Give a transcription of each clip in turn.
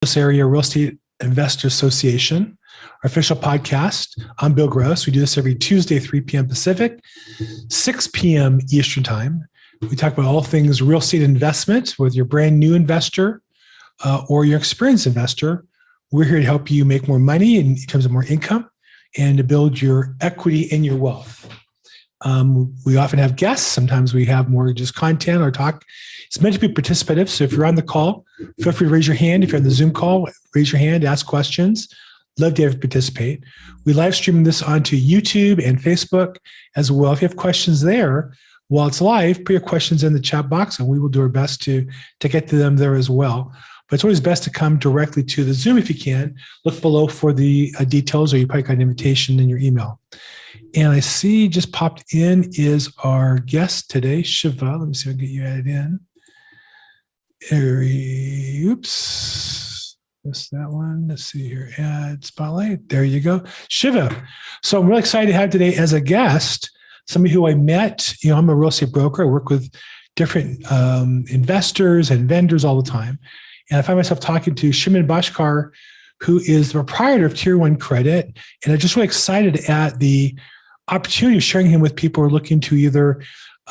This area Real Estate Investor Association, our official podcast. I'm Bill Gross. We do this every Tuesday, 3 p.m. Pacific, 6 p.m. Eastern Time. We talk about all things real estate investment, whether you're a brand new investor or you're an experienced investor. We're here to help you make more money in terms of more income and to build your equity and your wealth. We often have guests. Sometimes we have more just content or talk. It's meant to be participative. So if you're on the call, feel free to raise your hand. If you're on the Zoom call, raise your hand, ask questions. Love to have you participate. We live stream this onto YouTube and Facebook as well. If you have questions there while it's live, put your questions in the chat box and we will do our best to get to them there as well. But it's always best to come directly to the Zoom if you can. Look below for the details, or you probably got an invitation in your email. And I see just popped in is our guest today, Shiva. Let me see if I can get you added in. Oops. Missed that one. Let's see here. Add spotlight. There you go. Shiva. So I'm really excited to have today as a guest somebody who I met. I'm a real estate broker. I work with different investors and vendors all the time. And I find myself talking to Shiva Bhaskar, who is the proprietor of Tier 1 Credit. And I'm just really excited at the opportunity of sharing him with people who are looking to either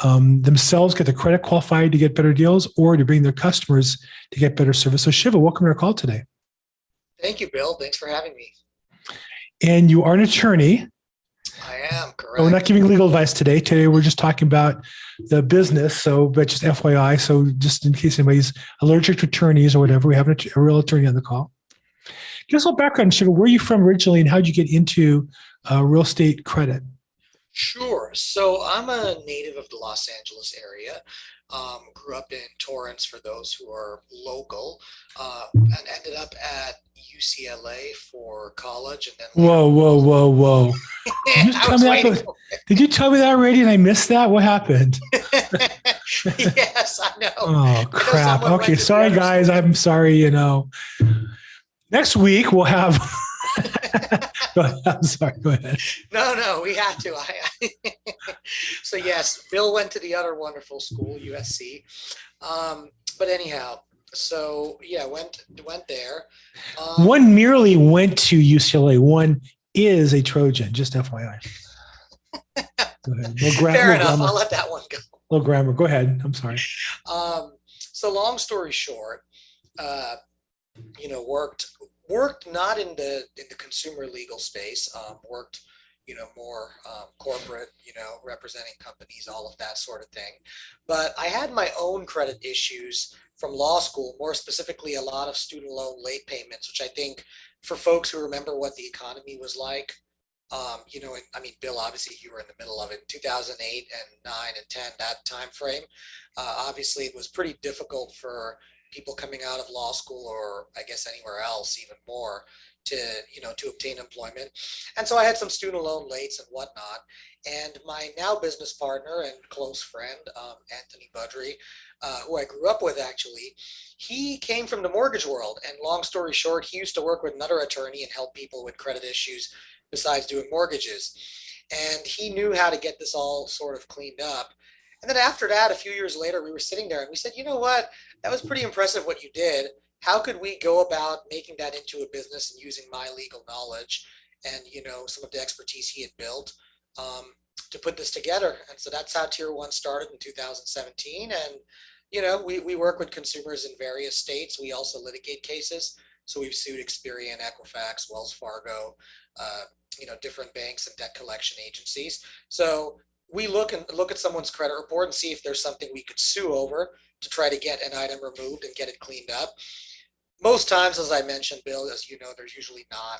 themselves get the credit qualified to get better deals or to bring their customers to get better service. So Shiva, welcome to our call today. Thank you, Bill. Thanks for having me. And you are an attorney. I am, correct. But we're not giving legal advice today. Today, we're just talking about the business. But just FYI, so just in case anybody's allergic to attorneys or whatever, we have a real attorney on the call. Give us a little background, Shiva. Where are you from originally and how did you get into real estate credit? Sure. So I'm a native of the Los Angeles area. Grew up in Torrance for those who are local, and ended up at UCLA for college. And then Whoa. Did you tell me that already and I missed that? What happened? Yes, I know. Oh, crap. Okay, sorry, guys. I'm sorry, Next week, we'll have... I'm sorry, go ahead. No, we had to. So yes, Bill went to the other wonderful school, USC. But anyhow, so yeah, went there. One merely went to UCLA. One is a Trojan, just FYI. Go ahead. Fair enough. I'll let that one go. Little grammar. Go ahead. I'm sorry. So long story short, worked not in the consumer legal space, worked, more corporate, representing companies, all of that sort of thing. But I had my own credit issues from law school, more specifically, a lot of student loan late payments, which I think for folks who remember what the economy was like, Bill, obviously you were in the middle of it, 2008 and 9 and 10, that time frame. Obviously it was pretty difficult for people coming out of law school, or I guess anywhere else even more, to obtain employment. And so I had some student loan lates and whatnot. And my now business partner and close friend, Anthony Budry, who I grew up with actually, he came from the mortgage world. And long story short, he used to work with another attorney and help people with credit issues besides doing mortgages. And he knew how to get this all sort of cleaned up. And then after that, a few years later, we were sitting there and we said, you know what, that was pretty impressive what you did. How could we go about making that into a business and using my legal knowledge and, some of the expertise he had built to put this together? And so that's how Tier 1 started in 2017. And, we work with consumers in various states. We also litigate cases. So we've sued Experian, Equifax, Wells Fargo, different banks and debt collection agencies. So we look at someone's credit report and see if there's something we could sue over to try to get an item removed and get it cleaned up. Most times, as I mentioned, Bill, as you know, there's usually not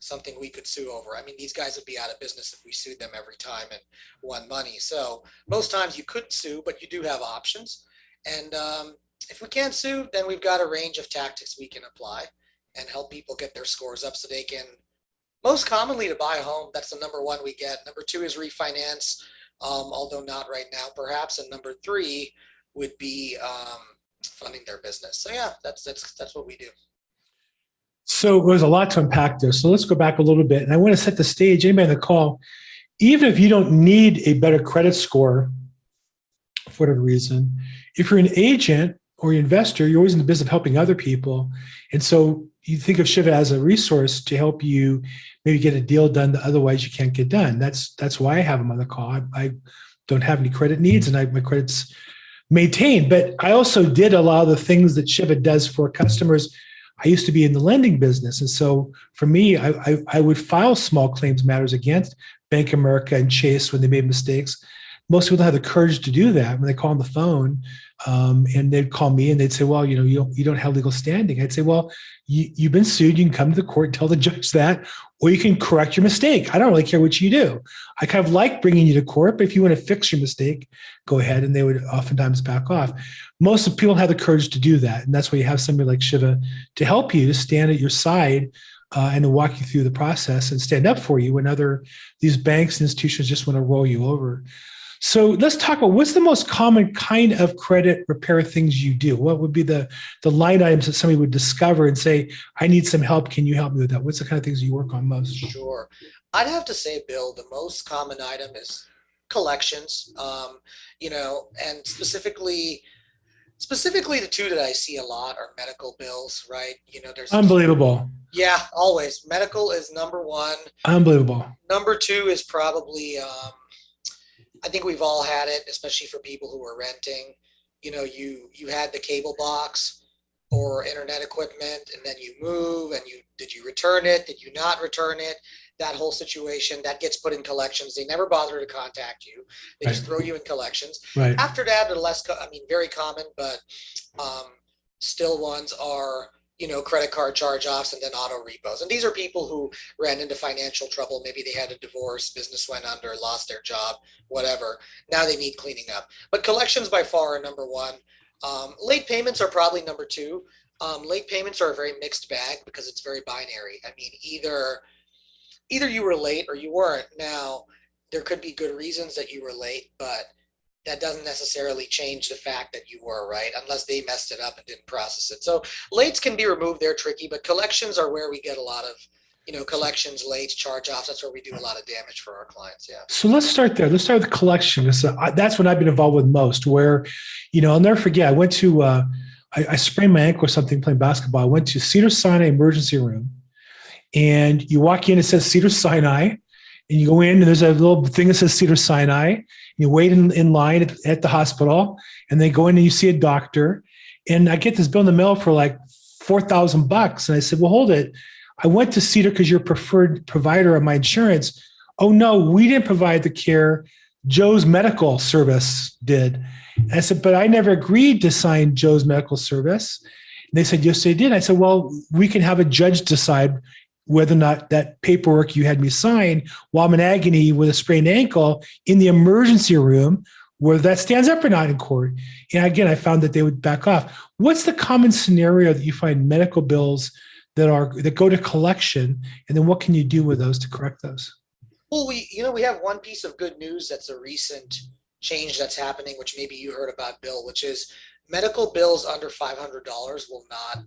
something we could sue over. I mean, these guys would be out of business if we sued them every time and won money. So most times you could sue, but you do have options. And if we can't sue, then we've got a range of tactics we can apply and help people get their scores up so they can, most commonly to buy a home. That's the number one we get. Number two is refinance. Although not right now, perhaps. And number three would be funding their business. So yeah, that's what we do. So there's a lot to unpack there. So let's go back a little bit. And I want to set the stage. Anybody on the call, even if you don't need a better credit score for whatever reason, if you're an agent or you're an investor, you're always in the business of helping other people. And so you think of Shiva as a resource to help you maybe get a deal done that otherwise you can't get done. That's why I have them on the call. I don't have any credit needs, and my credit's maintained. But I also did a lot of the things that Shiva does for customers. I used to be in the lending business. And so for me, I would file small claims matters against Bank of America and Chase when they made mistakes. Most people don't have the courage to do that when they call on the phone. And they'd call me and they'd say, well, you don't have legal standing. I'd say, well, you've been sued. You can come to the court and tell the judge that, or you can correct your mistake. I don't really care what you do. I kind of like bringing you to court, but if you want to fix your mistake, go ahead. And they would oftentimes back off. Most of people have the courage to do that. And that's why you have somebody like Shiva to help you, to stand at your side and to walk you through the process and stand up for you when these banks and institutions just want to roll you over. So let's talk about what's the most common kind of credit repair things you do. What would be the line items that somebody would discover and say, I need some help. Can you help me with that? What's the kind of things you work on most? Sure. I'd have to say, Bill, the most common item is collections, and specifically the two that I see a lot are medical bills, right? There's unbelievable. Yeah, always. Medical is number one. Unbelievable. Number two is probably, I think we've all had it, especially for people who are renting. You had the cable box or internet equipment, and then you move, and did you return it? Did you not return it? That whole situation that gets put in collections. They never bother to contact you. They just throw you in collections. Right. After that, the very common, but still ones are credit card charge-offs and then auto repos. And these are people who ran into financial trouble. Maybe they had a divorce, business went under, lost their job, whatever. Now they need cleaning up. But collections by far are number one. Late payments are probably number two. Late payments are a very mixed bag because it's very binary. I mean, either you were late or you weren't. Now, there could be good reasons that you were late, but that doesn't necessarily change the fact that you were, right? Unless they messed it up and didn't process it. So lates can be removed. They're tricky, but collections are where we get a lot of, collections, lates, charge-offs. That's where we do a lot of damage for our clients. Yeah. So let's start there. Let's start with collection. That's what I've been involved with most, where, I'll never forget. I went to, I sprained my ankle or something playing basketball. I went to Cedars-Sinai emergency room, and you walk in, it says Cedars-Sinai, and you go in and there's a little thing that says Cedars-Sinai. You wait in line at the hospital, and they go in and you see a doctor. And I get this bill in the mail for like $4,000. And I said, well, hold it. I went to Cedar because you're a preferred provider of my insurance. Oh no, we didn't provide the care. Joe's Medical Service did. And I said, but I never agreed to sign Joe's Medical Service. And they said, yes, they did. I said, well, we can have a judge decide whether or not that paperwork you had me sign while I'm in agony with a sprained ankle in the emergency room, whether that stands up or not in court. And again, I found that they would back off. What's the common scenario that you find medical bills that go to collection, and then what can you do with those to correct those? Well, we have one piece of good news that's a recent change that's happening, which maybe you heard about, Bill, which is medical bills under $500 will not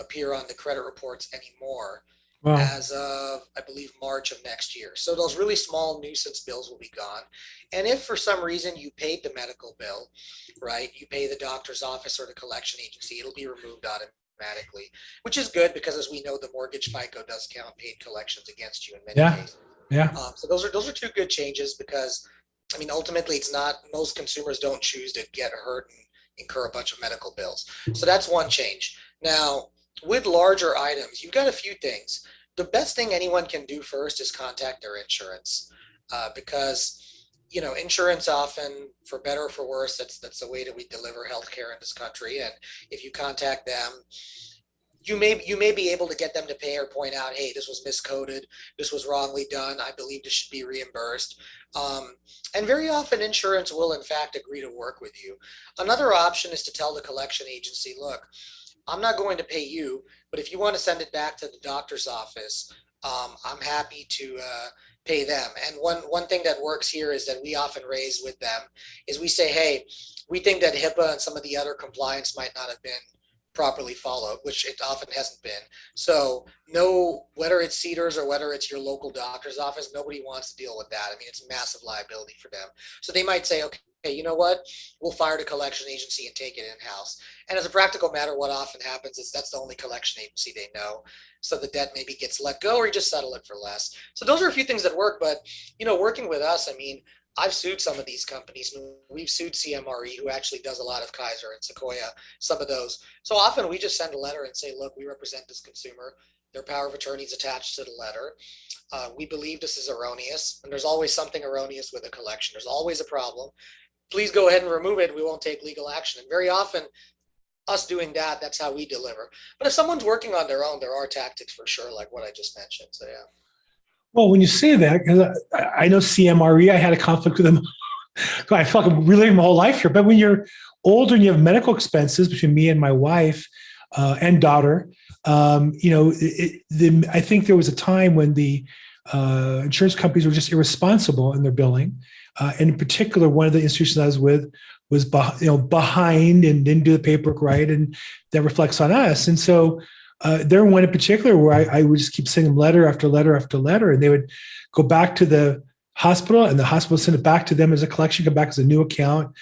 appear on the credit reports anymore. Wow. As of, I believe, March of next year. So those really small nuisance bills will be gone. And if for some reason you paid the medical bill, right, you pay the doctor's office or the collection agency, it'll be removed automatically, which is good because, as we know, the mortgage FICO does count paid collections against you in many cases. Yeah. So those are two good changes because, I mean, ultimately it's not, most consumers don't choose to get hurt and incur a bunch of medical bills. So that's one change. Now, with larger items, you've got a few things. The best thing anyone can do first is contact their insurance because, insurance often, for better or for worse, that's the way that we deliver healthcare in this country. And if you contact them, you may be able to get them to pay or point out, hey, this was miscoded, this was wrongly done, I believe this should be reimbursed. And very often insurance will in fact agree to work with you. Another option is to tell the collection agency, look, I'm not going to pay you, but if you want to send it back to the doctor's office, I'm happy to pay them. And one thing that works here is that we often raise with them is we say, hey, we think that HIPAA and some of the other compliance might not have been properly followed, which it often hasn't been. So no, whether it's Cedars or whether it's your local doctor's office, nobody wants to deal with that. I mean, it's massive liability for them. So they might say, okay, you know what? We'll fire the collection agency and take it in-house. And as a practical matter, what often happens is that's the only collection agency they know. So the debt maybe gets let go, or you just settle it for less. So those are a few things that work. But, working with us, I mean, I've sued some of these companies. We've sued CMRE, who actually does a lot of Kaiser and Sequoia, some of those. So often we just send a letter and say, look, we represent this consumer. Their power of attorney is attached to the letter. We believe this is erroneous, and there's always something erroneous with a collection. There's always a problem. Please go ahead and remove it. We won't take legal action. And very often, us doing that, that's how we deliver. But if someone's working on their own, there are tactics for sure, like what I just mentioned. So yeah. Well, when you say that, because I know CMRE, I had a conflict with them. I feel like I'm reliving my whole life here. But when you're older and you have medical expenses between me and my wife and daughter, I think there was a time when the insurance companies were just irresponsible in their billing. And in particular, one of the institutions I was with was behind and didn't do the paperwork right, and that reflects on us. And so there one in particular where I would just keep sending them letter after letter after letter, and they would go back to the hospital, and the hospital send it back to them as a collection, come back as a new account,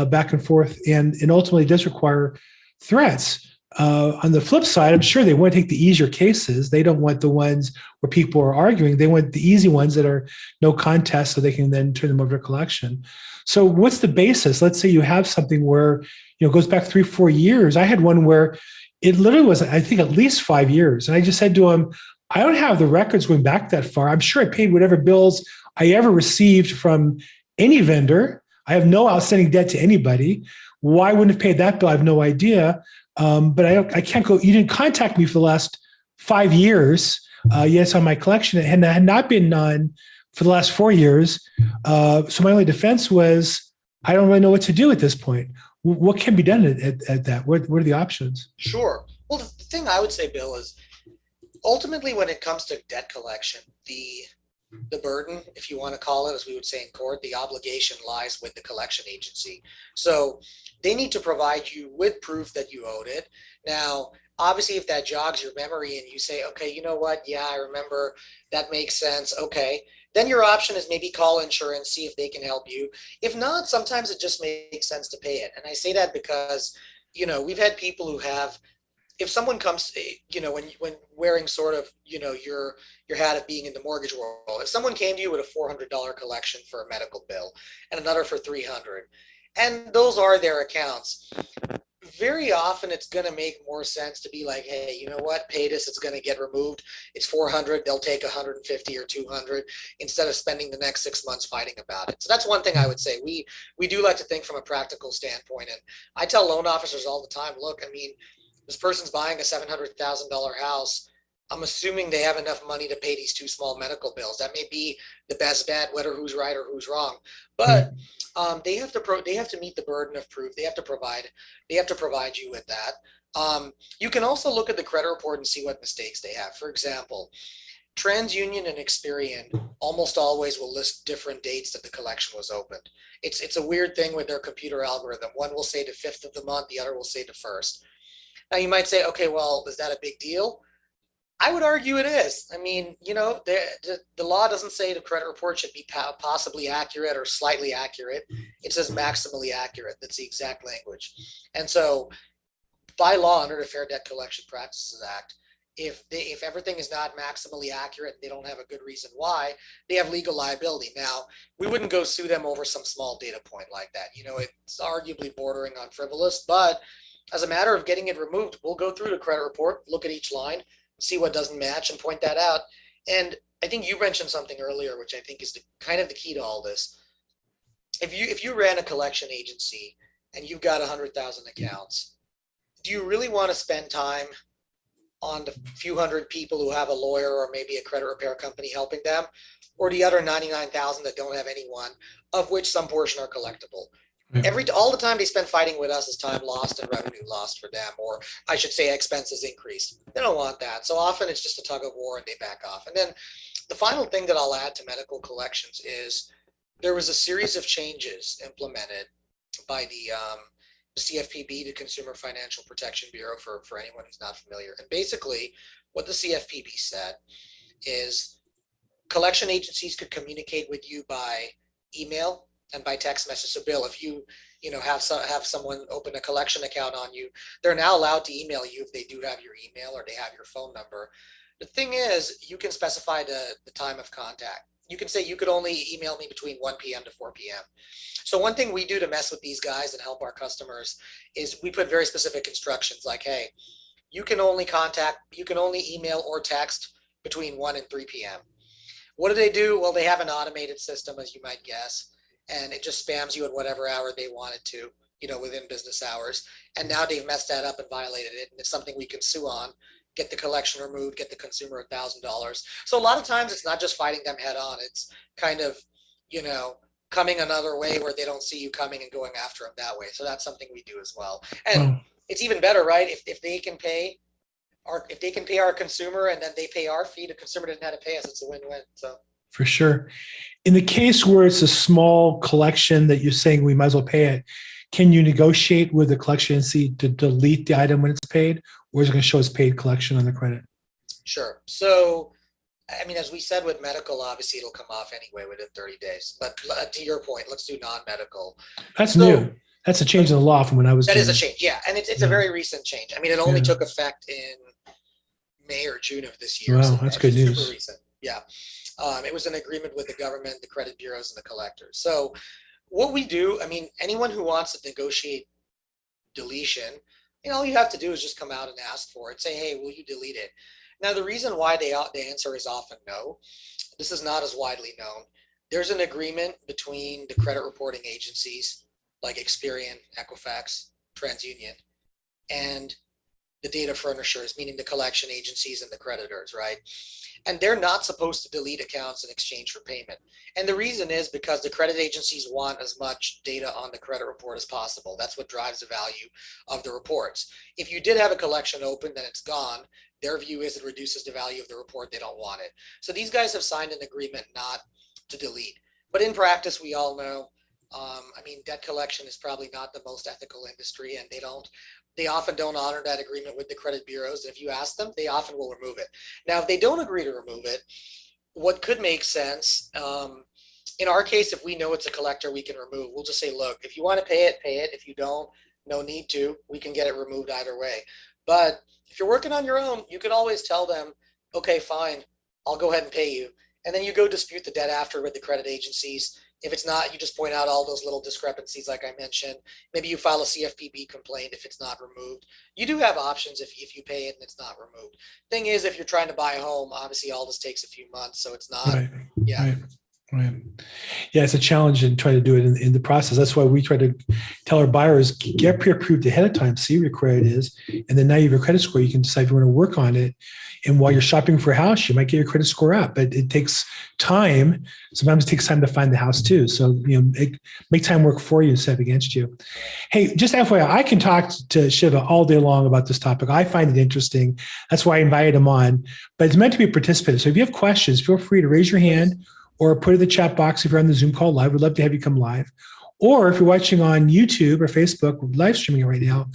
back and forth, and ultimately it does require threats. On the flip side, I'm sure they want to take the easier cases. They don't want the ones where people are arguing. They want the easy ones that are no contest, so they can then turn them over to collection. So what's the basis? Let's say you have something where, it goes back 3-4 years. I had one where it literally was, I think, at least 5 years. And I just said to him, I don't have the records going back that far. I'm sure I paid whatever bills I ever received from any vendor. I have no outstanding debt to anybody. Why wouldn't have paid that bill? I have no idea. But I can't go. You didn't contact me for the last 5 years. Yes, on my collection, and I had not been on for the last 4 years. So my only defense was, I don't really know what to do at this point. What can be done at that? What are the options? Sure. Well, the thing I would say, Bill, is ultimately when it comes to debt collection, the burden, if you want to call it, as we would say in court, the obligation lies with the collection agency. So they need to provide you with proof that you owed it. Now, obviously, if that jogs your memory and you say, okay, you know what? Yeah, I remember. That makes sense. Okay. Then your option is maybe call insurance, see if they can help you. If not, sometimes it just makes sense to pay it. And I say that because, we've had people who have, if someone comes, when wearing sort of, your hat of being in the mortgage world, if someone came to you with a $400 collection for a medical bill and another for $300, and those are their accounts, very often it's going to make more sense to be like, hey, you know what, pay this, it's going to get removed. It's 400, they'll take 150 or 200 instead of spending the next 6 months fighting about it. So that's one thing I would say. We do like to think from a practical standpoint. And I tell loan officers all the time, look, I mean, this person's buying a $700,000 house. I'm assuming they have enough money to pay these 2 small medical bills. That may be the best bet, whether who's right or who's wrong. But they have to meet the burden of proof. They have to provide you with that. You can also look at the credit report and see what mistakes they have. For example, TransUnion and Experian almost always will list different dates that the collection was opened. It's a weird thing with their computer algorithm. One will say the 5th of the month, the other will say the 1st. Now you might say, okay, well, is that a big deal? I would argue it is. I mean, the law doesn't say the credit report should be possibly accurate or slightly accurate. It says maximally accurate. That's the exact language. And so by law, under the Fair Debt Collection Practices Act, if everything is not maximally accurate, they don't have a good reason why, they have legal liability. Now, we wouldn't go sue them over some small data point like that. It's arguably bordering on frivolous, but as a matter of getting it removed, we'll go through the credit report, look at each line, see what doesn't match, and point that out. And I think you mentioned something earlier, which I think is kind of the key to all this. If you ran a collection agency and you've got 100,000 accounts, do you really want to spend time on the few hundred people who have a lawyer or maybe a credit repair company helping them, or the other 99,000 that don't have anyone, of which some portion are collectible? All the time they spend fighting with us is time lost and revenue lost for them, or I should say expenses increase. They don't want that. So often it's just a tug of war and they back off. And then the final thing that I'll add to medical collections is there was a series of changes implemented by the the CFPB, the Consumer Financial Protection Bureau, for anyone who's not familiar. And basically, what the CFPB said is collection agencies could communicate with you by email and by text message. So, Bill, if you have someone open a collection account on you, they're now allowed to email you if they do have your email or they have your phone number. The thing is, you can specify the time of contact. You can say you could only email me between 1 p.m. to 4 p.m. So one thing we do to mess with these guys and help our customers is we put very specific instructions like, hey, you can only email or text between 1 and 3 p.m. What do? Well, they have an automated system, as you might guess, and it just spams you at whatever hour they want it to, within business hours. And now they've messed that up and violated it. And it's something we can sue on, get the collection removed, get the consumer $1,000. So a lot of times it's not just fighting them head on. It's kind of, coming another way where they don't see you coming and going after them that way. So that's something we do as well. And it's even better, right? If they can pay our consumer and then they pay our fee, the consumer doesn't have to pay us. It's a win-win. So for sure. In the case where it's a small collection that you're saying we might as well pay it, can you negotiate with the collection agency to delete the item when it's paid, or is it going to show as paid collection on the credit? Sure. So, as we said with medical, obviously it'll come off anyway within 30 days. But to your point, let's do non-medical. That's new. That's a change in the law from when I was. That is a change, yeah, and it's a very recent change. It only took effect in May or June of this year. Wow, so that's good news. Super recent, yeah. It was an agreement with the government, the credit bureaus, and the collectors. So what we do, anyone who wants to negotiate deletion, all you have to do is just come out and ask for it. Say, hey, will you delete it? Now, the reason why the answer is often no, this is not as widely known. There's an agreement between the credit reporting agencies like Experian, Equifax, TransUnion, and the data furnishers, meaning the collection agencies and the creditors, right? And they're not supposed to delete accounts in exchange for payment. And the reason is because the credit agencies want as much data on the credit report as possible. That's what drives the value of the reports. If you did have a collection open, then it's gone. Their view is it reduces the value of the report. They don't want it. So these guys have signed an agreement not to delete. But in practice, we all know, debt collection is probably not the most ethical industry, and they often don't honor that agreement with the credit bureaus. If you ask them, they often will remove it. Now, if they don't agree to remove it, what could make sense, in our case, if we know it's a collector we can remove, we'll just say, look, if you want to pay it, pay it. If you don't, no need to. We can get it removed either way. But if you're working on your own, you can always tell them, okay, fine, I'll go ahead and pay you. And then you go dispute the debt after with the credit agencies. If it's not, you just point out all those little discrepancies like I mentioned. Maybe you file a CFPB complaint if it's not removed. You do have options if you pay it and it's not removed. Thing is, if you're trying to buy a home, obviously all this takes a few months, so it's not. Right. Yeah, it's a challenge in trying to do it in the process. That's why we try to tell our buyers, get pre-approved ahead of time, see what your credit is, and then now you have your credit score. You can decide if you want to work on it. And while you're shopping for a house, you might get your credit score up, but it takes time. Sometimes it takes time to find the house too. So, make time work for you instead of against you. Hey, just FYI, I can talk to Shiva all day long about this topic. I find it interesting. That's why I invited him on, but it's meant to be participative. So if you have questions, feel free to raise your hand or put it in the chat box if you're on the Zoom call live. We'd love to have you come live. Or if you're watching on YouTube or Facebook, we're live streaming it right now.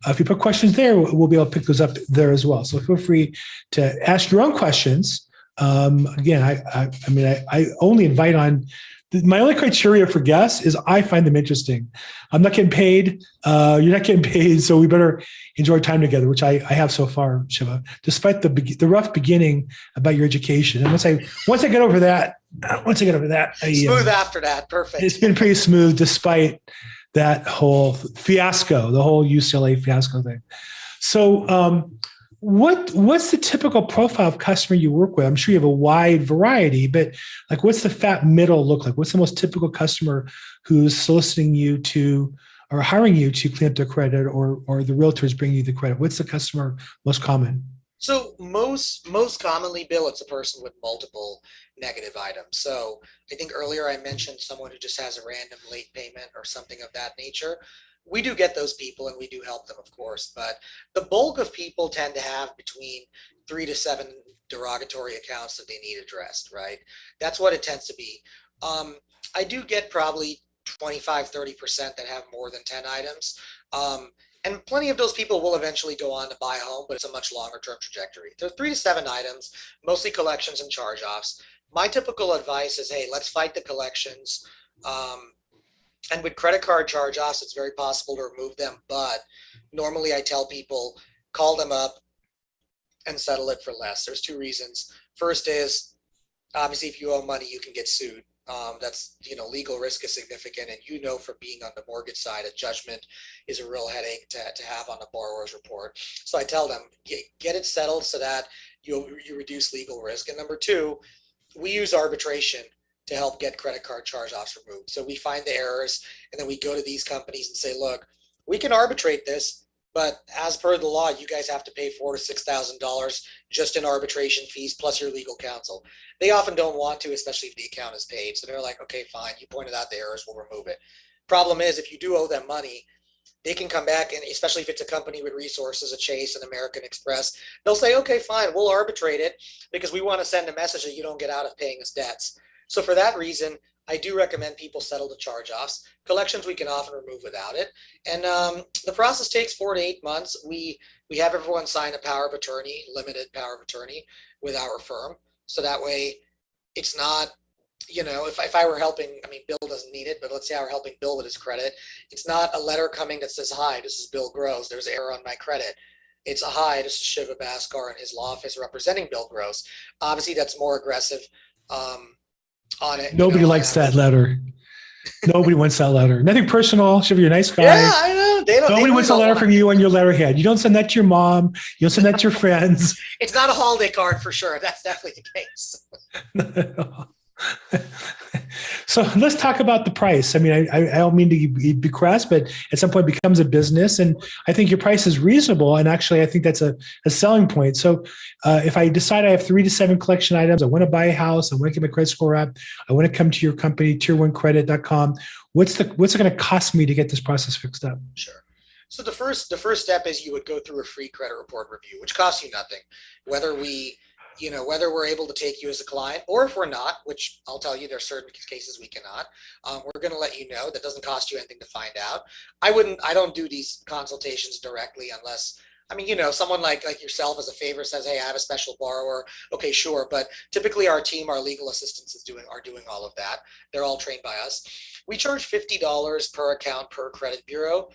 If you put questions there, we'll be able to pick those up there as well. So feel free to ask your own questions. Again, I only invite on, my only criteria for guests is I find them interesting. I'm not getting paid. You're not getting paid. So we better enjoy time together, which I have so far, Shiva, despite the rough beginning about your education. And once I get over that, smooth after that. Perfect. It's been pretty smooth despite that whole fiasco, the whole UCLA fiasco thing. So what's the typical profile of customer you work with? I'm sure you have a wide variety, but like what's the fat middle look like? What's the most typical customer who's soliciting you to or hiring you to clean up their credit, or the realtors bringing you the credit? What's the customer most common? So most commonly, Bill, it's a person with multiple negative items. So I think earlier I mentioned someone who just has a random late payment or something of that nature. We do get those people and we do help them, of course, but the bulk of people tend to have between 3 to 7 derogatory accounts that they need addressed, right? That's what it tends to be. I do get probably 25-30% that have more than 10 items, And plenty of those people will eventually go on to buy a home, but it's a much longer term trajectory. There are 3 to 7 items, mostly collections and charge offs. My typical advice is, hey, let's fight the collections. And with credit card charge offs, it's very possible to remove them. But normally I tell people, call them up and settle it for less. There's 2 reasons. First is, obviously, if you owe money, you can get sued. That's, legal risk is significant. And from being on the mortgage side, a judgment is a real headache to have on a borrower's report. So I tell them, get it settled so that you reduce legal risk. And number 2, we use arbitration to help get credit card charge-offs removed. So we find the errors, and then we go to these companies and say, look, we can arbitrate this, but as per the law, you guys have to pay $4,000 to $6,000 just in arbitration fees plus your legal counsel. They often don't want to, especially if the account is paid. So they're like, okay, fine, you pointed out the errors, we'll remove it. Problem is, if you do owe them money, they can come back, and especially if it's a company with resources, a Chase, an American Express, they'll say, okay, fine, we'll arbitrate it because we want to send a message that you don't get out of paying us debts. So for that reason, I do recommend people settle the charge-offs. Collections we can often remove without it. And the process takes 4 to 8 months. We have everyone sign a power of attorney, limited power of attorney with our firm. So that way it's not, if I were helping, Bill doesn't need it, but let's say I were helping Bill with his credit. It's not a letter coming that says, hi, this is Bill Gross. There's error on my credit. It's a hi, this is Shiva Bhaskar and his law office representing Bill Gross. Obviously, that's more aggressive. On it. Nobody likes that letter. Nobody wants that letter. Nothing personal. Shiva, you're a nice guy. Yeah, I know. Nobody wants a letter from you on your letterhead. You don't send that to your mom. You don't send that to your friends. It's not a holiday card for sure. That's definitely the case. So let's talk about the price. I don't mean to be crass, but at some point it becomes a business. And I think your price is reasonable. And actually, I think that's a selling point. So if I decide I have 3 to 7 collection items, I want to buy a house, I want to get my credit score up, I want to come to your company, tier1credit.com. What's it going to cost me to get this process fixed up? Sure. So the first step is you would go through a free credit report review, which costs you nothing. Whether we're able to take you as a client or if we're not, which I'll tell you, there's certain cases we cannot, we're going to let you know. That doesn't cost you anything to find out. I don't do these consultations directly unless, someone like yourself as a favor says, hey, I have a special borrower. Okay, sure. But typically our team, our legal assistants are doing all of that. They're all trained by us. We charge $50 per account per credit bureau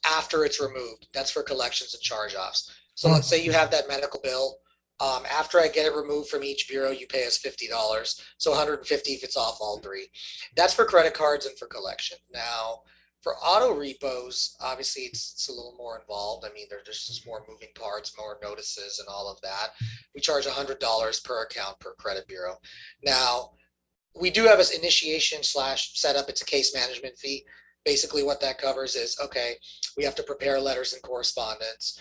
after it's removed. That's for collections and charge-offs. So let's say you have that medical bill. After I get it removed from each bureau, you pay us $50. So $150 if it's off all 3. That's for credit cards and for collection. Now, for auto repos, obviously it's a little more involved. There's just more moving parts, more notices and all of that. We charge $100 per account per credit bureau. Now, we do have an initiation / setup. It's a case management fee. Basically what that covers is, okay, we have to prepare letters and correspondence.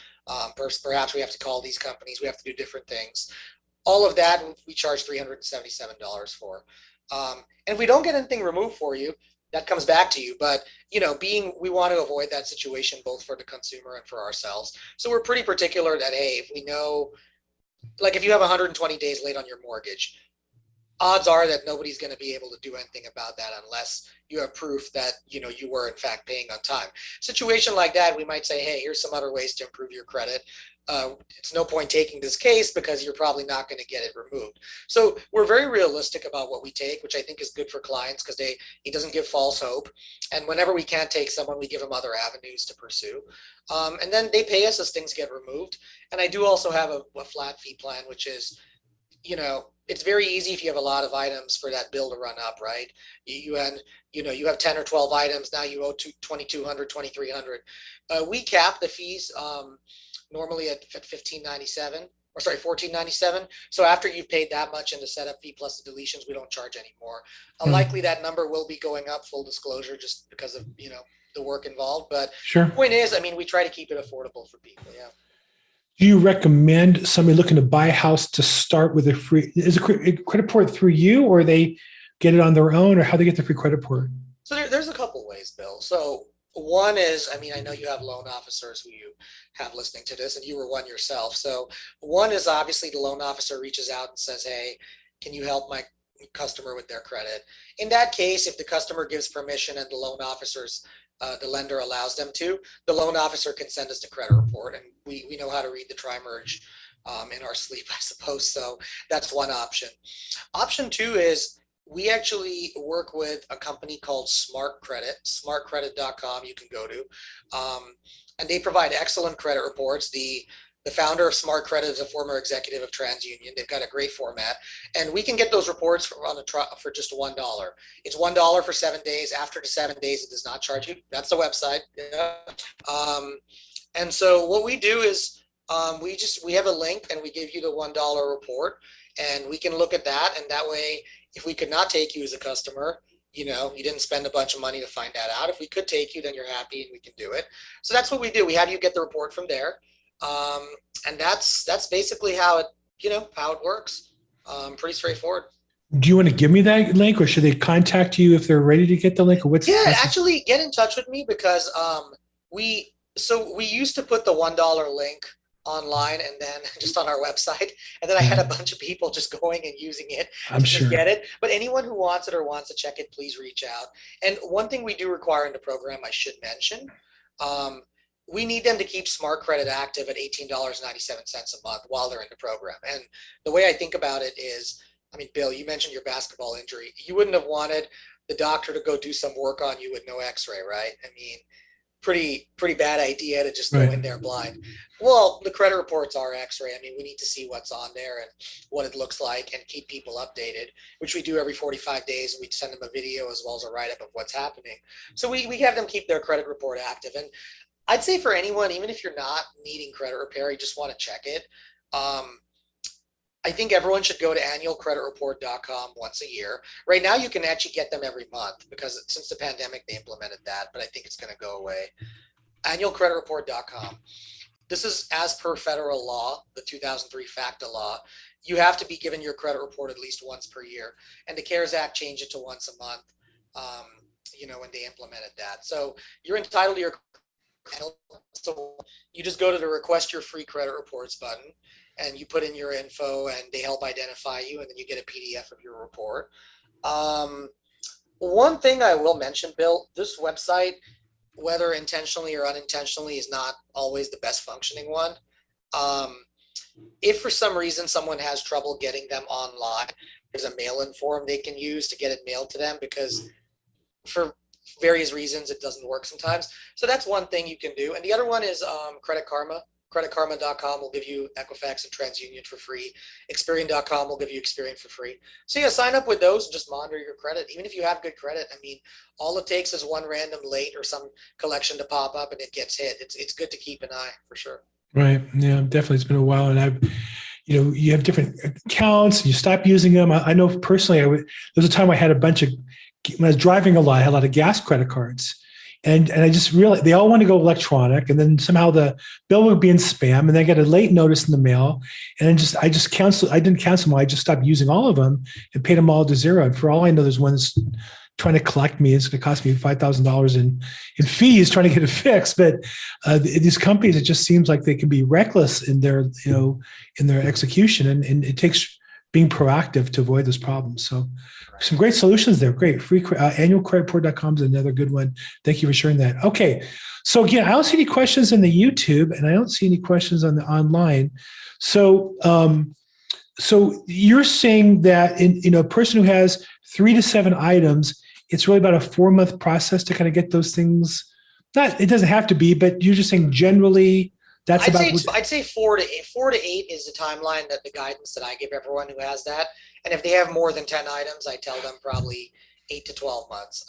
Perhaps we have to call these companies. We have to do different things. All of that we charge $377 for. And if we don't get anything removed for you, that comes back to you. But we want to avoid that situation both for the consumer and for ourselves. So we're pretty particular that, hey, if we know, like if you have 120 days late on your mortgage, odds are that nobody's going to be able to do anything about that unless you have proof that you were in fact paying on time. Situation like that, we might say, hey, here's some other ways to improve your credit. It's no point taking this case because you're probably not going to get it removed. So we're very realistic about what we take, which I think is good for clients because he doesn't give false hope. And whenever we can't take someone, we give them other avenues to pursue. And then they pay us as things get removed. And I do also have a flat fee plan, which is, it's very easy if you have a lot of items for that bill to run up, right? You have 10 or 12 items. Now you owe $2,200, $2,300. We cap the fees normally at $1,597 or sorry, $1,497. So after you've paid that much in the setup fee plus the deletions, we don't charge anymore. Likely that number will be going up, full disclosure, just because of the work involved. But sure. The point is, we try to keep it affordable for people. Yeah. Do you recommend somebody looking to buy a house to start with is a credit report through you, or they get it on their own, or how they get the free credit report? So there's a couple ways, Bill. So one is, I know you have loan officers who you have listening to this, and you were one yourself. So one is obviously the loan officer reaches out and says, hey, can you help my customer with their credit? In that case, if the customer gives permission and the loan officer's the lender allows them to, the loan officer can send us the credit report, and we know how to read the tri-merge in our sleep, I suppose. So that's one option. Option two is we actually work with a company called Smart Credit, smartcredit.com you can go to. And they provide excellent credit reports. The founder of Smart Credit is a former executive of TransUnion. They've got a great format, and we can get those reports for just $1. It's $1 for 7 days. After the 7 days, it does not charge you. That's the website. Yeah. And so what we do is we have a link, and we give you the $1 report, and we can look at that. And that way, if we could not take you as a customer, you didn't spend a bunch of money to find that out. If we could take you, then you're happy and we can do it. So that's what we do. We have you get the report from there. And that's basically how it works. Pretty straightforward. Do you want to give me that link, or should they contact you if they're ready to get the link, or what's actually get in touch with me, because we used to put the $1 link online and then just on our website, and then I had a bunch of people just going and using it to just get it. But anyone who wants it or wants to check it, please reach out. And one thing we do require in the program, I should mention, we need them to keep Smart Credit active at $18.97 a month while they're in the program. And the way I think about it is, Bill, you mentioned your basketball injury. You wouldn't have wanted the doctor to go do some work on you with no x-ray, right? Pretty bad idea to just go in there blind. Well, the credit reports are x-ray. We need to see what's on there and what it looks like, and keep people updated, which we do every 45 days. And we send them a video as well as a write-up of what's happening. So we have them keep their credit report active. And I'd say for anyone, even if you're not needing credit repair, you just want to check it. I think everyone should go to annualcreditreport.com once a year. Right now, you can actually get them every month, because since the pandemic, they implemented that, but I think it's going to go away. Annualcreditreport.com. This is as per federal law, the 2003 FACTA law. You have to be given your credit report at least once per year. And the CARES Act changed it to once a month, when they implemented that. So you're entitled to your. So you just go to the request your free credit reports button, and you put in your info, and they help identify you, and then you get a PDF of your report. One thing I will mention, Bill, this website, whether intentionally or unintentionally, is not always the best functioning one. If for some reason someone has trouble getting them online, there's a mail-in form they can use to get it mailed to them, because for various reasons it doesn't work sometimes. So that's one thing you can do. And the other one is Credit Karma. CreditKarma.com will give you Equifax and TransUnion for free. Experian.com will give you Experian for free. So yeah, sign up with those and just monitor your credit. Even if you have good credit, all it takes is one random late or some collection to pop up and it gets hit. It's good to keep an eye for sure. Right. Yeah, definitely. It's been a while, and you have different accounts and you stop using them. I know personally, there was a time I had a bunch of, when I was driving a lot, I had a lot of gas credit cards. And I just realized they all want to go electronic, and then somehow the bill would be in spam, and then I get a late notice in the mail, and then I just canceled. I didn't cancel them. I just stopped using all of them and paid them all to zero. And for all I know, there's one that's trying to collect me. It's going to cost me $5,000 in fees trying to get it fixed. But these companies, it just seems like they can be reckless in their in their execution, and it takes being proactive to avoid this problem. So some great solutions there. Great. Free annualcreditreport.com is another good one. Thank you for sharing that. Okay. So again, I don't see any questions in the YouTube, and I don't see any questions on the online. So, so you're saying that in a person who has 3 to 7 items, it's really about a 4-month process to kind of get those things. It doesn't have to be, but you're just saying generally that's I'd say 4 to 8 is the timeline, that the guidance that I give everyone who has that. And if they have more than 10 items, I tell them probably 8 to 12 months.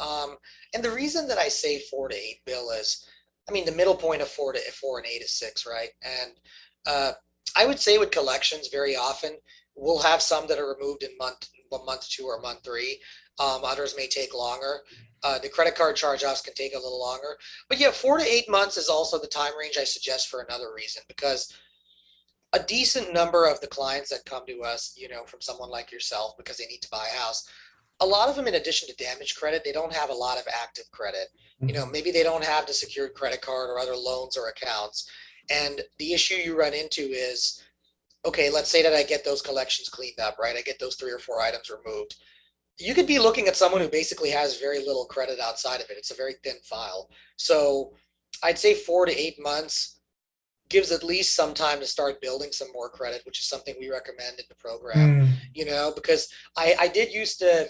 And the reason that I say 4 to 8, Bill, is, the middle point of 4 and 8 is 6, right? And I would say with collections, very often we'll have some that are removed in month 2 or month 3. Others may take longer. The credit card charge-offs can take a little longer. But yeah, 4 to 8 months is also the time range I suggest for another reason, because a decent number of the clients that come to us, from someone like yourself, because they need to buy a house, a lot of them, in addition to damage credit, they don't have a lot of active credit. Maybe they don't have the secured credit card or other loans or accounts. And the issue you run into is, okay, let's say that I get those collections cleaned up, right? I get those 3 or 4 items removed. You could be looking at someone who basically has very little credit outside of it. It's a very thin file. So I'd say 4 to 8 months gives at least some time to start building some more credit, which is something we recommend in the program, Mm, because I did used to,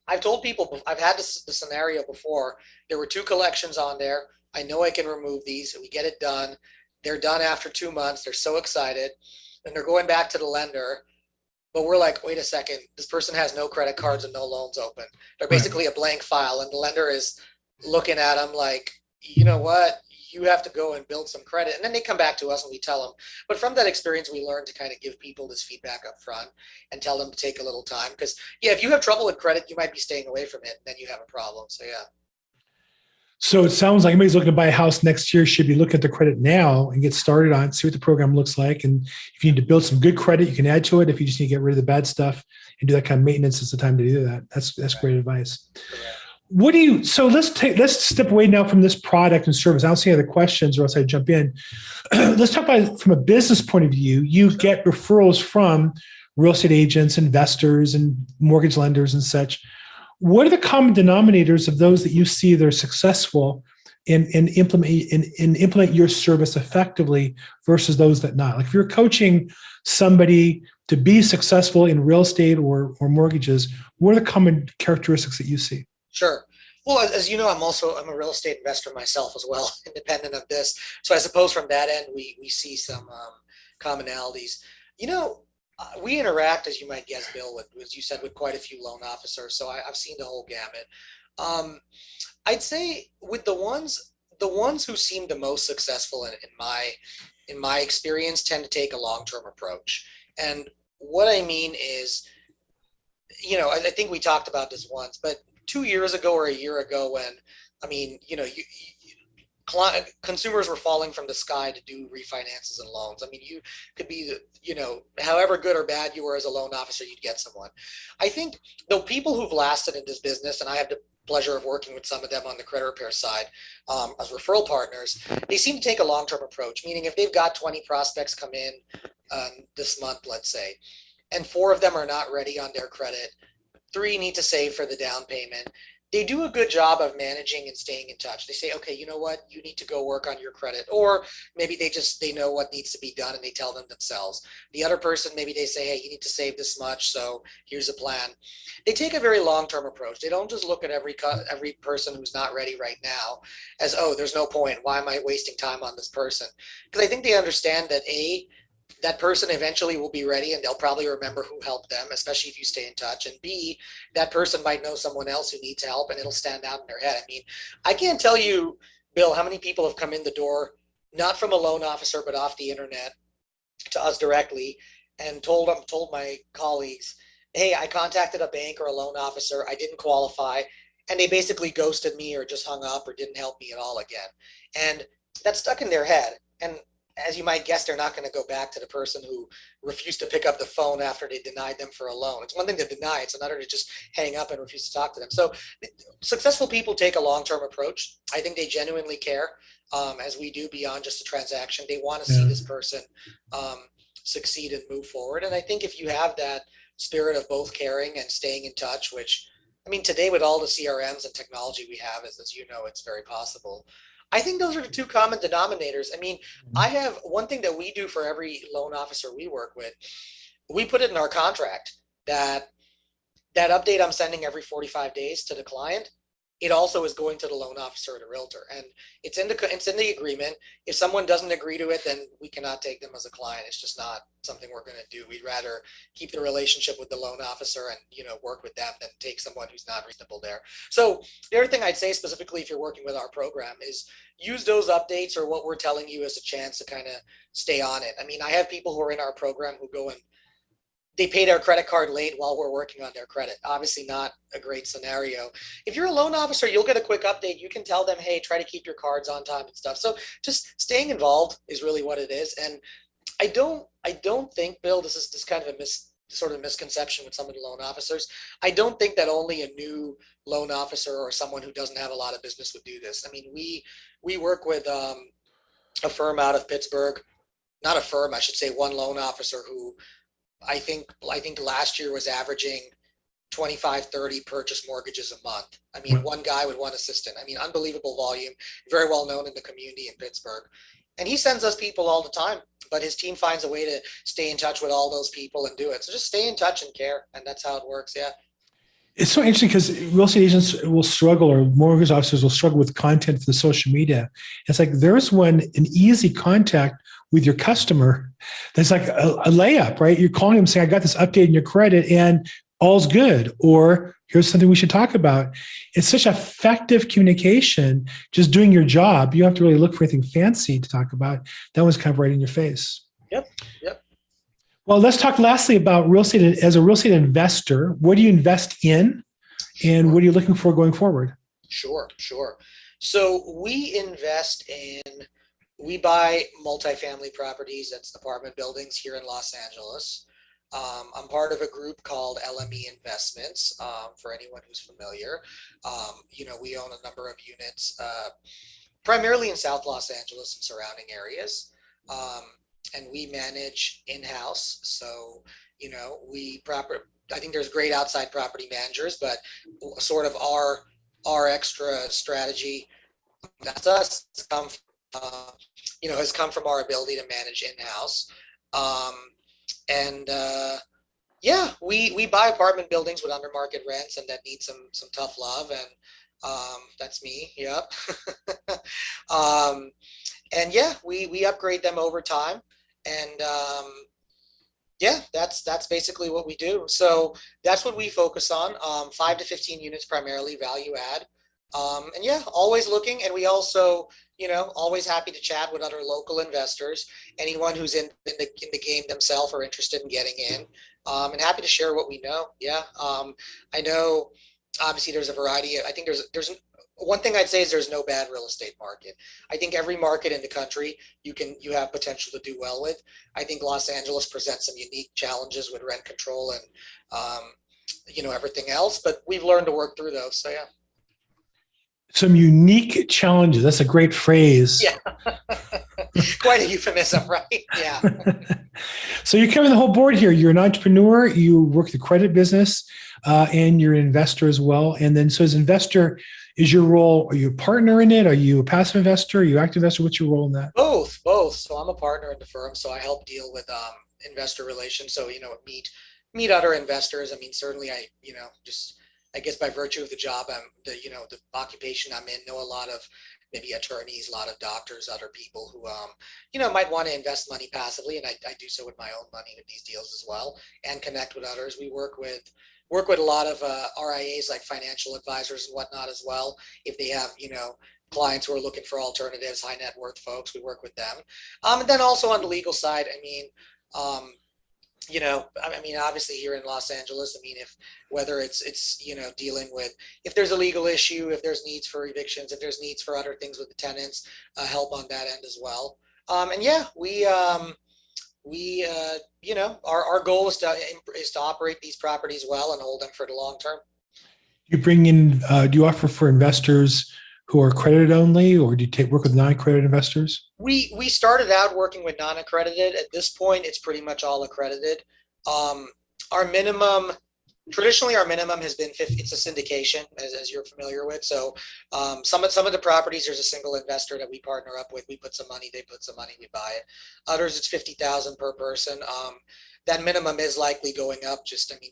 I've told people, I've had the scenario before. There were two collections on there. I know I can remove these. We get it done. They're done after 2 months. They're so excited. And they're going back to the lender. But we're like, wait a second, this person has no credit cards and no loans open. They're right. basically a blank file. And the lender is looking at them like, you know what? You have to go and build some credit. And then they come back to us and we tell them. But from that experience, we learned to kind of give people this feedback up front and tell them to take a little time. Because, yeah, if you have trouble with credit, you might be staying away from it. And then you have a problem. So, yeah. So it sounds like anybody's looking to buy a house next year should be looking at the credit now and get started on it, see what the program looks like. And if you need to build some good credit, you can add to it. If you just need to get rid of the bad stuff and do that kind of maintenance, it's the time to do that. That's great advice. Correct. What do you, so let's step away now from this product and service. I don't see any other questions or else I jump in. Let's talk about it from a business point of view. You get referrals from real estate agents, investors, and mortgage lenders and such. What are the common denominators of those that you see that are successful in implement your service effectively versus those that not? Like if you're coaching somebody to be successful in real estate or mortgages, what are the common characteristics that you see? Sure. Well, as you know, I'm a real estate investor myself as well, independent of this. So I suppose from that end, we see some commonalities. You know, we interact, as you might guess, Bill, with, as you said, with quite a few loan officers. So I've seen the whole gamut. Um, I'd say with the ones who seem the most successful in my experience tend to take a long-term approach. And what I mean is, I think we talked about this once, but 2 years ago or a year ago, when I mean, consumers were falling from the sky to do refinances and loans. I mean, you could be, however good or bad you were as a loan officer, you'd get someone. I think the people who've lasted in this business, and I have the pleasure of working with some of them on the credit repair side as referral partners, they seem to take a long-term approach, meaning if they've got 20 prospects come in this month, let's say, and 4 of them are not ready on their credit, 3 need to save for the down payment. They do a good job of managing and staying in touch. They say, okay, you know what? You need to go work on your credit. Or maybe they know what needs to be done and they tell them themselves. The other person, maybe they say, hey, you need to save this much. So here's a plan. They take a very long-term approach. They don't just look at every person who's not ready right now as, oh, there's no point. Why am I wasting time on this person? Because I think they understand that that person eventually will be ready and they'll probably remember who helped them, especially if you stay in touch. And B, that person might know someone else who needs help and it'll stand out in their head. I mean, I can't tell you, Bill, how many people have come in the door, not from a loan officer, but off the internet to us directly and told my colleagues, hey, I contacted a bank or a loan officer. I didn't qualify. And they basically ghosted me or just hung up or didn't help me at all again. And that's stuck in their head. And as you might guess, they're not going to go back to the person who refused to pick up the phone after they denied them for a loan. It's one thing to deny, it's another to just hang up and refuse to talk to them. So successful people take a long-term approach. I think they genuinely care, as we do, beyond just a transaction. They want to see this person succeed and move forward. And I think if you have that spirit of both caring and staying in touch, which, I mean, today with all the CRMs and technology we have, as you know, it's very possible. I think those are the two common denominators. I mean, I have one thing that we do for every loan officer we work with. We put it in our contract that update I'm sending every 45 days to the client, it also is going to the loan officer or the realtor, and it's in the agreement. If someone doesn't agree to it, then we cannot take them as a client. It's just not something we're going to do. We'd rather keep the relationship with the loan officer and work with them than take someone who's not reasonable there. So the other thing I'd say specifically, if you're working with our program, is use those updates or what we're telling you as a chance to kind of stay on it. I mean, I have people who are in our program who go and they pay their credit card late while we're working on their credit. Obviously not a great scenario. If you're a loan officer, you'll get a quick update. You can tell them, hey, try to keep your cards on time and stuff. So just staying involved is really what it is. And I don't think, Bill, this is kind of a sort of misconception with some of the loan officers. I don't think that only a new loan officer or someone who doesn't have a lot of business would do this. I mean, we work with a firm out of Pittsburgh, not a firm, I should say, one loan officer who I think last year was averaging 25, 30 purchase mortgages a month. I mean, one guy with one assistant. I mean, unbelievable volume, very well known in the community in Pittsburgh. And he sends us people all the time, but his team finds a way to stay in touch with all those people and do it. So just stay in touch and care. And that's how it works. Yeah. It's so interesting because real estate agents will struggle, or mortgage officers will struggle with content for the social media. It's like there's an easy contact with your customer that's like a layup, right? You're calling them saying, I got this update in your credit and all's good, or here's something we should talk about. It's such effective communication, just doing your job. You don't have to really look for anything fancy to talk about. That was kind of right in your face. Yep. Yep. Well, let's talk lastly about real estate. As a real estate investor, what do you invest in and what are you looking for going forward? Sure. So we buy multifamily properties. That's apartment buildings here in Los Angeles. I'm part of a group called LME Investments, for anyone who's familiar. We own a number of units, primarily in South Los Angeles and surrounding areas. And we manage in-house. So, I think there's great outside property managers, but sort of our extra strategy, that's us, has come from our ability to manage in-house. We buy apartment buildings with under market rents and that need some tough love, and that's me. Yep. We upgrade them over time, and that's basically what we do. So that's what we focus on. 5 to 15 units primarily, value add. Always looking, and we also, always happy to chat with other local investors, anyone who's in the game themselves or interested in getting in, and happy to share what we know. Yeah. I know obviously there's a variety I think there's one thing I'd say is there's no bad real estate market. I think every market in the country you have potential to do well with. I think Los Angeles presents some unique challenges with rent control and, everything else, but we've learned to work through those. So yeah. Some unique challenges. That's a great phrase. Yeah. Quite a euphemism, right? Yeah. So you're covering the whole board here. You're an entrepreneur, you work the credit business, and you're an investor as well. And then, so as an investor, is your role, are you a partner in it? Are you a passive investor? Are you an active investor? What's your role in that? Both. So I'm a partner in the firm. So I help deal with investor relations. So, meet other investors. I mean, certainly I guess by virtue of the job, the occupation I'm in, know a lot of maybe attorneys, a lot of doctors, other people who, might want to invest money passively. And I do so with my own money with these deals as well, and connect with others. We work with a lot of RIAs, like financial advisors and whatnot as well. If they have, clients who are looking for alternatives, high net worth folks, we work with them. And then also on the legal side, obviously here in Los Angeles, whether it's dealing with, if there's a legal issue, if there's needs for evictions, if there's needs for other things with the tenants, help on that end as well. Our goal is to operate these properties well and hold them for the long term. You bring in, do you offer for investors who are accredited only, or do you work with non-accredited investors? We started out working with non-accredited. At this point, it's pretty much all accredited. Traditionally our minimum has been 50. It's a syndication, as you're familiar with. So some of the properties, there's a single investor that we partner up with. We put some money, they put some money, we buy it. Others, it's 50,000 per person. That minimum is likely going up,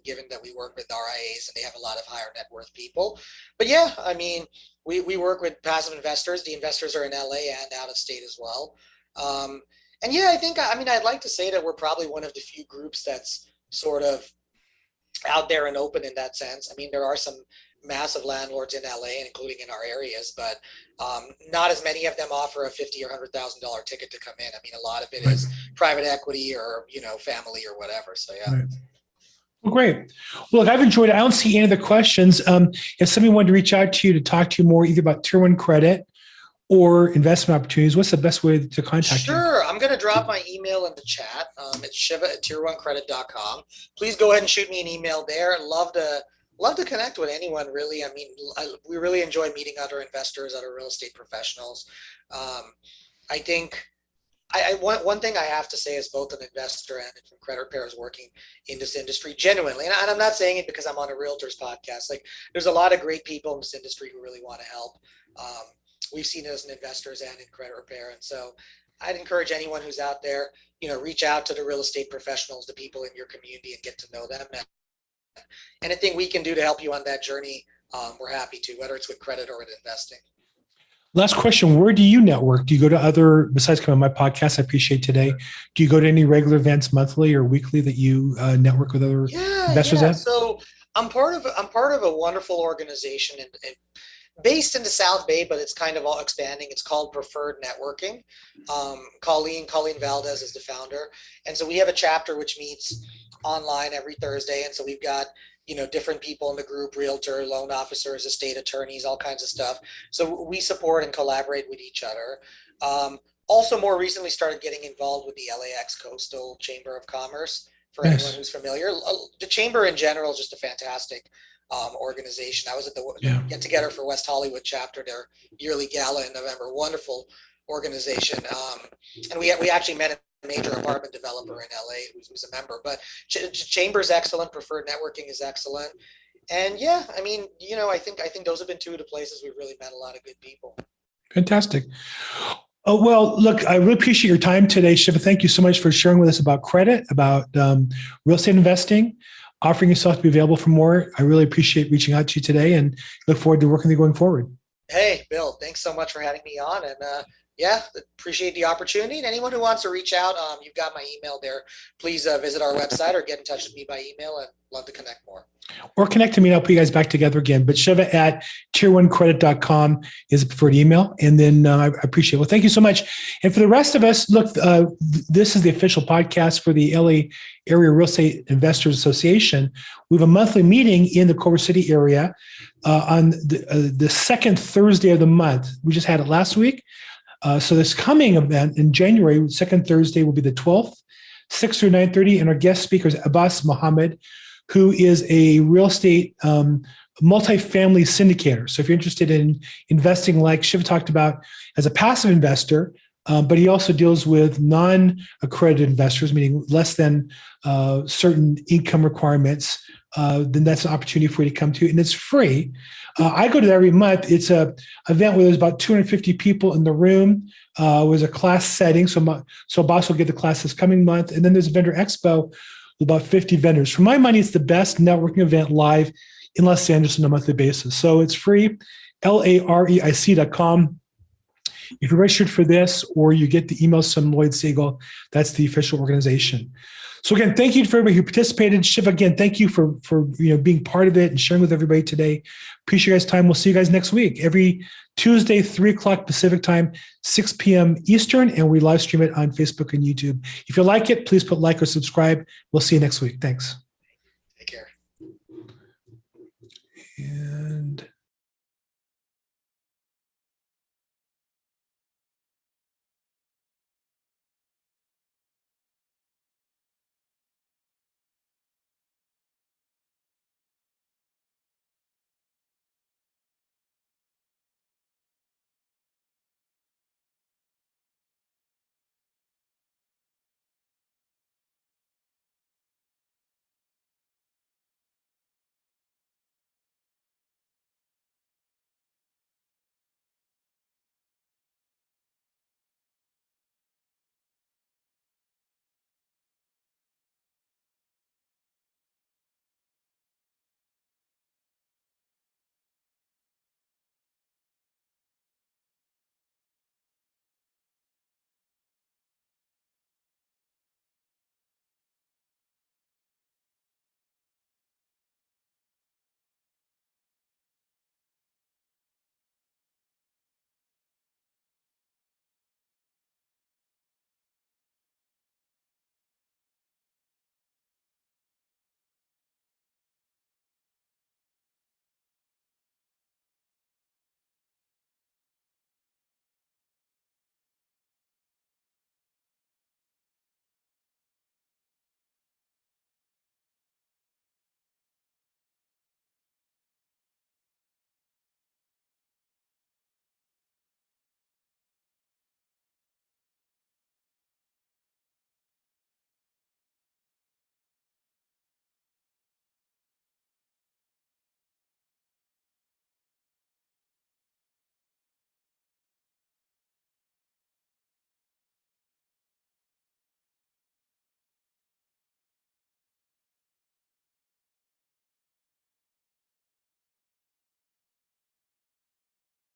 given that we work with RIAs and they have a lot of higher net worth people. But yeah, we work with passive investors. The investors are in LA and out of state as well. I'd like to say that we're probably one of the few groups that's sort of out there and open in that sense. There are some massive landlords in LA, including in our areas, but not as many of them offer a $50,000 or $100,000 ticket to come in. A lot of it is private equity or, family or whatever. So yeah. Right. Well, great. Well, look, I've enjoyed it. I don't see any of the questions. If somebody wanted to reach out to you to talk to you more, either about Tier 1 credit or investment opportunities, what's the best way to contact you? Sure. I'm going to drop my email in the chat. It's shiva@tier1credit.com. Please go ahead and shoot me an email there. Love to connect with anyone, really. We really enjoy meeting other investors, other real estate professionals. I think one thing I have to say as both an investor and from credit repairers working in this industry genuinely, and I'm not saying it because I'm on a realtors podcast. Like, there's a lot of great people in this industry who really want to help. We've seen it as an investors and in credit repair, and so I'd encourage anyone who's out there, reach out to the real estate professionals, the people in your community, and get to know them. And anything we can do to help you on that journey, we're happy to, whether it's with credit or with investing. Last question. Where do you network? Do you go to other, besides coming on my podcast, I appreciate today, do you go to any regular events monthly or weekly that you network with other investors at? So I'm part of a wonderful organization and based in the South Bay, but it's kind of all expanding. It's called Preferred Networking. Colleen Valdez is the founder. And so we have a chapter which meets online every Thursday. And so we've got different people in the group, realtor, loan officers, estate attorneys, all kinds of stuff. So we support and collaborate with each other. Also more recently started getting involved with the LAX Coastal Chamber of Commerce for anyone who's familiar. The chamber in general is just a fantastic organization. I was at the get together for West Hollywood chapter, their yearly gala in November. Wonderful organization. And we actually met a major apartment developer in LA who's a member, but chamber is excellent. Preferred networking is excellent. And I think those have been two of the places we've really met a lot of good people. Fantastic. Oh, well, look, I really appreciate your time today, Shiva. Thank you so much for sharing with us about credit, about real estate investing, offering yourself to be available for more. I really appreciate reaching out to you today and look forward to working with you going forward. Hey, Bill, thanks so much for having me on. And appreciate the opportunity. And anyone who wants to reach out, you've got my email there. Please visit our website or get in touch with me by email. I'd love to connect more. Or connect to me and I'll put you guys back together again. But Shiva at tier1credit.com is a preferred email. And then I appreciate it. Well, thank you so much. And for the rest of us, look, this is the official podcast for the LA Area Real Estate Investors Association. We have a monthly meeting in the Culver City area on the second Thursday of the month. We just had it last week. So this coming event in January, second Thursday, will be the 12th, 6 through 9:30. And our guest speaker is Abbas Mohammed, who is a real estate multifamily syndicator. So if you're interested in investing, like Shiva talked about, as a passive investor, but he also deals with non-accredited investors, meaning less than certain income requirements, then that's an opportunity for you to come to. And it's free. I go to that every month. It's an event where there's about 250 people in the room. It was a class setting. So Boss will give the class this coming month. And then there's a vendor expo with about 50 vendors. For my money, it's the best networking event live in Los Angeles on a monthly basis. So it's free, LAREIC.com. If you're registered for this or you get the email from Lloyd Siegel, that's the official organization. So again, thank you for everybody who participated. Shiva, again, thank you for being part of it and sharing with everybody today. Appreciate you guys' time. We'll see you guys next week. Every Tuesday, 3 o'clock Pacific time, 6 p.m. Eastern, and we live stream it on Facebook and YouTube. If you like it, please put like or subscribe. We'll see you next week. Thanks.